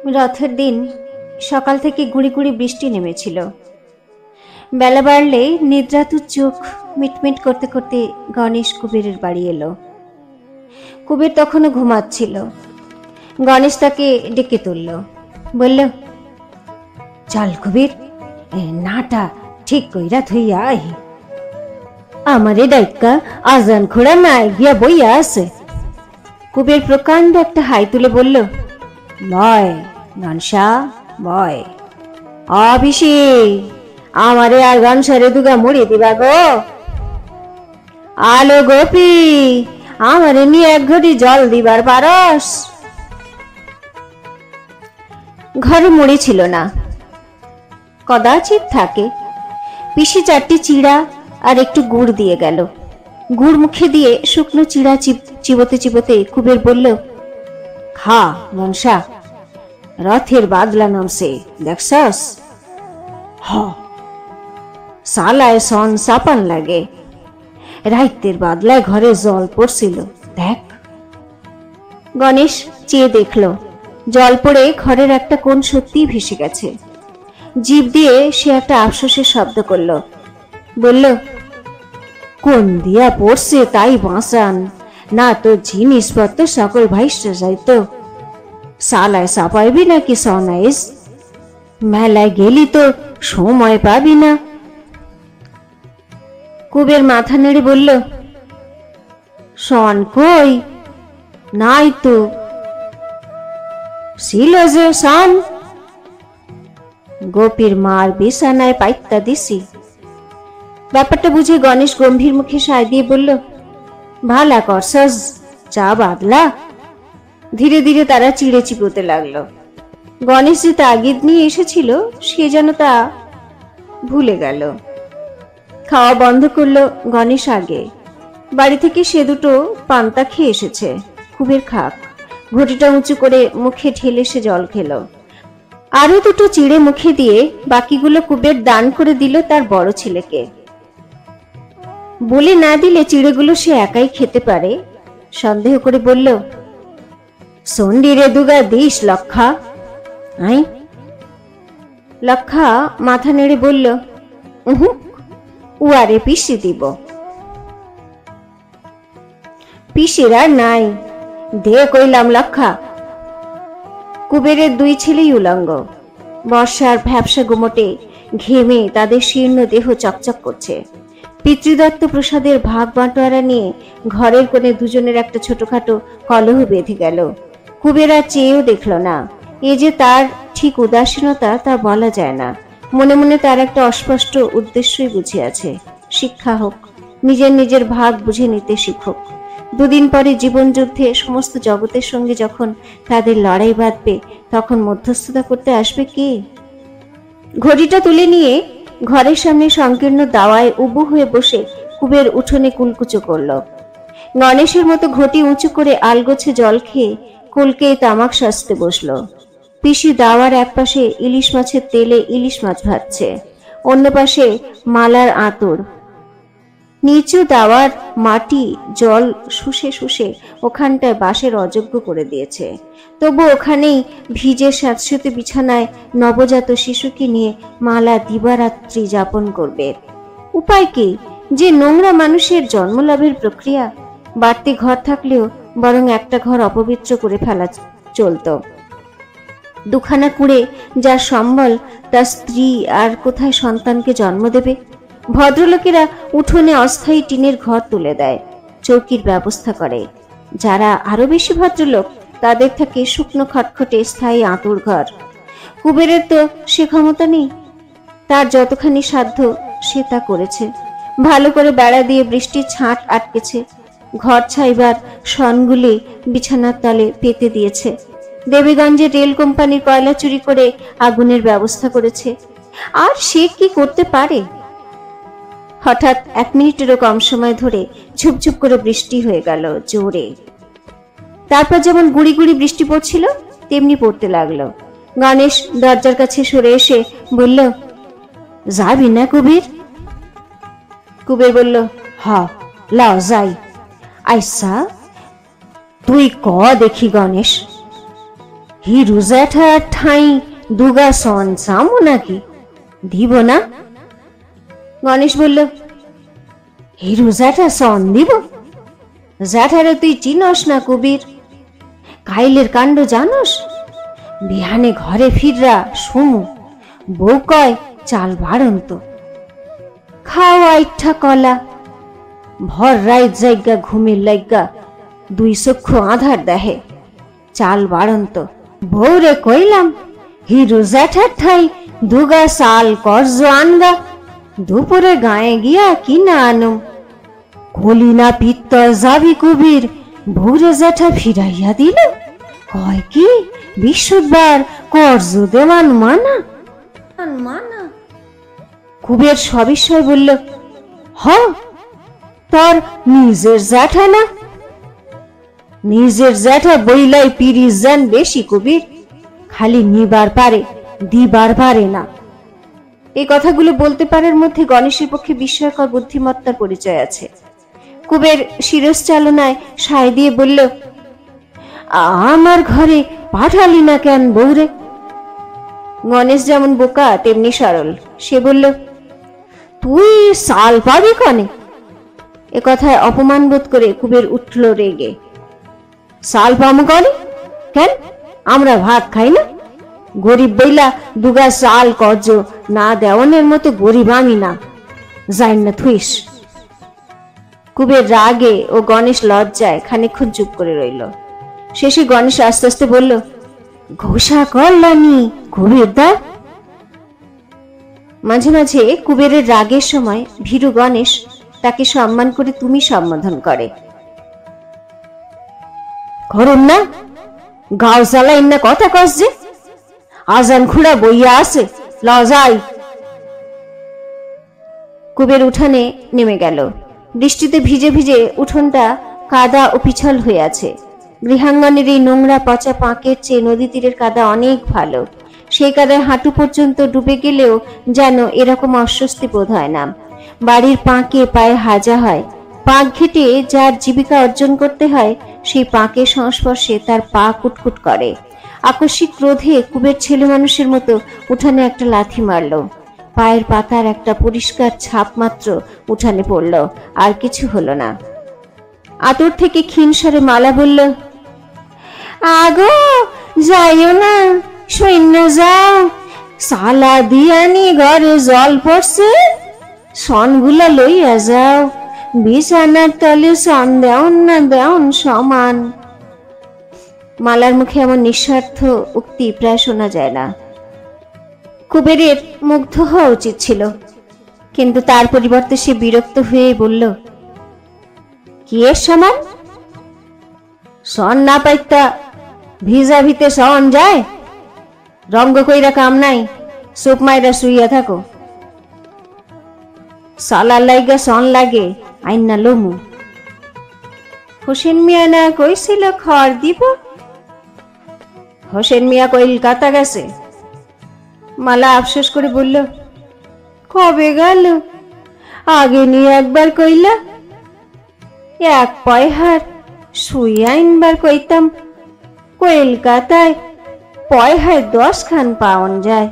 রথের দিন সকাল থেকে গুড়ি গুড়ি বৃষ্টি নেমেছিল। বেলা বাড়লে নিদ্রাতুর চোখ মিটমিট করতে করতে গণেশ কুবেরের বাড়ি এলো। কুবের তখনও ঘুমাচ্ছিল। গণেশ তাকে ডেকে তুলল, বলল, চল কুবের, নাটা ঠিক কইরা থইয়া আই। আমারে ডাইকা আজান খোড়া নাই গিয়া বইয়া আছে। কুবের প্রকাণ্ড একটা হাই তুলে বলল, বয় গনসা বয়। অপিসি আমারে আর গনসারে দুগা মুড়ি দিবা গো। আলো গোপী আমারে নিয়ে এক ঘটি জল দিবার পারস। ঘরে মুড়ি ছিল না, কদাচিৎ থাকে। পিসি 4টি চিড়া আর একটু গুড় দিয়ে গেল। গুড় মুখে দিয়ে শুকনো চিড়া চিবোতে চিবোতে কুবের বলল, খা মনসা, রথের বাদলা নামছে দেখছস? হ, সালায় সন চাপান লাগে। রাইতের বাদলায় ঘরে জল পড়ছিল দেখ। গণেশ চেয়ে দেখল, জল পড়ে ঘরের একটা কোণ সত্যিই ভেসে গেছে। জিভ দিয়ে সে একটা আফসোসের শব্দ করল, বলল, কোন দিয়া পড়ছে তাই বাঁচান, না তো জিনিসপত্র সকল ভাইসা যাইতো। সালায় চাপাইবি নাকি সনাইস? মেলায় গেলি তো সময় পাবি না। কুবের মাথা নেড়ে বলল, সন কই? নাই তো। ছিল যে সন, গোপীর মার বিছানায় পাইত্যা দিছি। ব্যাপারটা বুঝে গণেশ গম্ভীর মুখে সায় দিয়ে বলল, ভালা করছস, চা বাদলা। ধীরে ধীরে তারা চিড়ে চিবোতে লাগলো। গণেশ যে তাগিদ নিয়ে এসেছিল সে যেন তা ভুলে গেল। খাওয়া বন্ধ করলো গণেশ আগে। বাড়ি থেকে সে দুটো পান্তা খেয়ে এসেছে। কুবের খাক। ঘটিটা উঁচু করে মুখে ঢেলে সে জল খেল। আরো দুটো চিড়ে মুখে দিয়ে বাকিগুলো কুবের দান করে দিল তার বড় ছেলেকে। বলে না দিলে চিড়েগুলো সে একাই খেতে পারে। সন্দেহ করে বলল, সন্ডিরে দুগা দিস লক্ষা। আই? লক্ষা মাথা নেড়ে বলল, উয়ারে পিসি দিব। পিসির আর নাই, দে কইলাম লক্ষা। কুবেরের 2 ছেলেই উলঙ্গ। বর্ষার ভ্যাবসা গুমটে ঘেমে তাদের শীর্ণ দেহ চকচক করছে। পিতৃদত্ত প্রসাদের ভাগ বাঁটোয়ারা নিয়ে ঘরের কোণে দুজনের একটা ছোটখাটো কলহ বেঁধে গেল। কুবের আর চেয়েও দেখল না। এ যে তার ঠিক উদাসীনতা তা বলা যায় না। মনে মনে তার একটা অস্পষ্ট উদ্দেশ্যই বুঝিয়াছে, শিক্ষা হোক, নিজের নিজের ভাগ বুঝে নিতে শিখুক। 2 দিন পরে জীবন যুদ্ধে সমস্ত জগতের সঙ্গে যখন তাদের লড়াই বাঁধবে তখন মধ্যস্থতা করতে আসবে কে? ঘড়িটা তুলে নিয়ে ঘরের সামনে সংকীর্ণ দাওয়ায় উবু হয়ে বসে কুবের উঠোনে কুলকুচো করল। গণেশের মতো ঘটি উঁচু করে আলগোছে জল খেয়ে কুলকে তামাক সাজতে বসলো। পিসি দাওয়ার এক পাশে ইলিশ মাছের তেলে ইলিশ মাছ ভাজছে, অন্য পাশে মালার আঁতর। নিচু দাওয়ার মাটি জল শুষে শুষে ওখানটায় বাঁশের অযোগ্য করে দিয়েছে। তবু ওখানেই ভিজে স্যাঁতসেঁতে বিছানায় নবজাত শিশুকে নিয়ে মালা দিবারাত্রি যাপন করবে। উপায় কি? যে নোংরা মানুষের জন্মলাভের প্রক্রিয়া। বাড়তি ঘর থাকলেও বরং একটা ঘর অপবিত্র করে ফেলা চলত। 2খানা কুড়ে যার সম্বল তার স্ত্রী আর কোথায় সন্তানকে জন্ম দেবে? ভদ্রলোকেরা উঠোনে অস্থায়ী টিনের ঘর তুলে দেয়, চৌকির ব্যবস্থা করে। যারা আরো বেশি ভদ্রলোক তাদের থাকে শুকনো খটখটে স্থায়ী আঁতুর ঘর। কুবেরের তো সে ক্ষমতা নেই। তার যতখানি সাধ্য সে তা করেছে। ভালো করে বেড়া দিয়ে বৃষ্টির ছাঁট আটকেছে। ঘর ছাইবার সনগুলি বিছানার তলে পেতে দিয়েছে। দেবীগঞ্জে রেল কোম্পানির কয়লা চুরি করে আগুনের ব্যবস্থা করেছে। আর সে কি করতে পারে? হঠাৎ 1 মিনিটেরও কম সময় ধরে ঝুপঝুপ করে বৃষ্টি হয়ে গেল জোরে। তারপর যেমন গুড়ি গুড়ি বৃষ্টি পড়ছিল তেমনি পড়তে লাগলো। গণেশ দরজার কাছে সরে এসে বলল, যাবি না কুবের? কুবের বলল, হ লাও যাই। আইসা তুই ক দেখি গণেশ, হিরু জ্যাঠার ঠাই দুগা সন চামো নাকি, দিব না? গণেশ বলল, হিরু জ্যাঠা সন দিব? জ্যাঠারে তুই চিনস না কুবির, কাইলের কাণ্ড জানস? বিহানে ঘরে ফিররা শুমু বউ কয় চাল বাড়ন্ত, খাওয়া ইচ্ছা কলা, ভর রাইত জায়গা ঘুমের লাইগা দুই চক্ষু আধার দেহে, চাল বাড়ন্ত। বউরে কইলাম, হিরু জ্যাঠার ঠাই দুগা চাল করজ আনগা, দুপুরে গায়ে গিয়া কিনা আনুম। কলি না পিত্তর যাবি কুবির, বউরে জ্যাঠা ফিরাইয়া দিল, কয় কি বিশুদ্ধবার করজ দেওয়ান মানা মানা। কুবের সবিস্ময় বলল, হ তোর নিজের জ্যাঠা না? নিজের জ্যাঠা বইলাই পিরিস যান বেশি কুবির, খালি নিবার পারে দিবার পারে না। এই কথাগুলো বলতে পারার মধ্যে গণেশের পক্ষে বিস্ময়কর বুদ্ধিমত্তার পরিচয় আছে। কুবের শিরশ্চালনায় সায় দিয়ে বলল, আমার ঘরে পাঠালি না কেন বউরে? গণেশ যেমন বোকা তেমনি সরল, সে বলল, তুই সাল পাবি কনে? এ কথায় অপমান বোধ করে কুবের উঠল রেগে। সাল পামু কনে কেন? আমরা ভাত খাই না? গরিব বইলা দুগা চাল কর্জ না দেওয়ানের মতো গরিব আমি না, যাই না থুইস। কুবের রাগে ও গণেশ লজ্জায় খানিকক্ষণ চুপ করে রইল। শেষে গণেশ আস্তে আস্তে বলল, ঘোষা করলানি কুবের দা। মাঝে মাঝে কুবেরের রাগের সময় ভীরু গণেশ তাকে সম্মান করে তুমি সম্বোধন করে। করুন না, গাও জ্বালাই না কথা কস যে, আজান খুড়া বইয়া আছে, লজাই। কুবের উঠানে নেমে গেল। বৃষ্টিতে ভিজে ভিজে উঠোনটা কাদা ও পিছল হয়ে আছে। গৃহাঙ্গনের এই নোংরা পচা পাঁকের চেয়ে নদী তীরের কাদা অনেক ভালো। সেই কাদায় হাঁটু পর্যন্ত ডুবে গেলেও যেন এরকম অস্বস্তি বোধ হয় না। বাড়ির পাঁকে পায়ে হাজা হয়। পাঁক ঘেটে যার জীবিকা অর্জন করতে হয়, সেই পাঁকের সংস্পর্শে তার পা কুটকুট করে। আকস্মিক ক্রোধে কুবের ছেলে মানুষের মতো উঠানে একটা লাথি মারল। পায়ের পাতার একটা পরিষ্কার ছাপ মাত্র উঠানে পড়ল, আর কিছু হলো না। আতর থেকে ক্ষীণ স্বরে মালা বলল, আগো যাইও না, সৈন্য যাও, সালা দিয়ানি ঘরে জল পড়ছে, সনগুলা লইয়া যাও, বিছানার তলে সন দেওন না দেওন সমান। মালার মুখে এমন নিঃস্বার্থ উক্তি প্রায় শোনা যায় না। কুবেরের মুগ্ধ হওয়া উচিত ছিল, কিন্তু তার পরিবর্তে সে বিরক্ত হয়ে বলল, কি এর সমান? সন না পাইতা ভিজা ভিতে সন যায়? রঙ্গ কইরা কাম নাই, চুপ মাইরা শুইয়া থাকো। সালার লাইগা সন লাগে আইনা লমু। হোসেন মিয়া না কইছিল খড় দিব? হোসেন মিয়া কলকাতা গেছে। মালা আফসোস করে বলল, কবে গেল? আগে নিয়ে একবার কইলা, এক পয়হার শুই আইনবার কইতাম। কলকাতায় পয়হায় 10 খান পাওন যায়।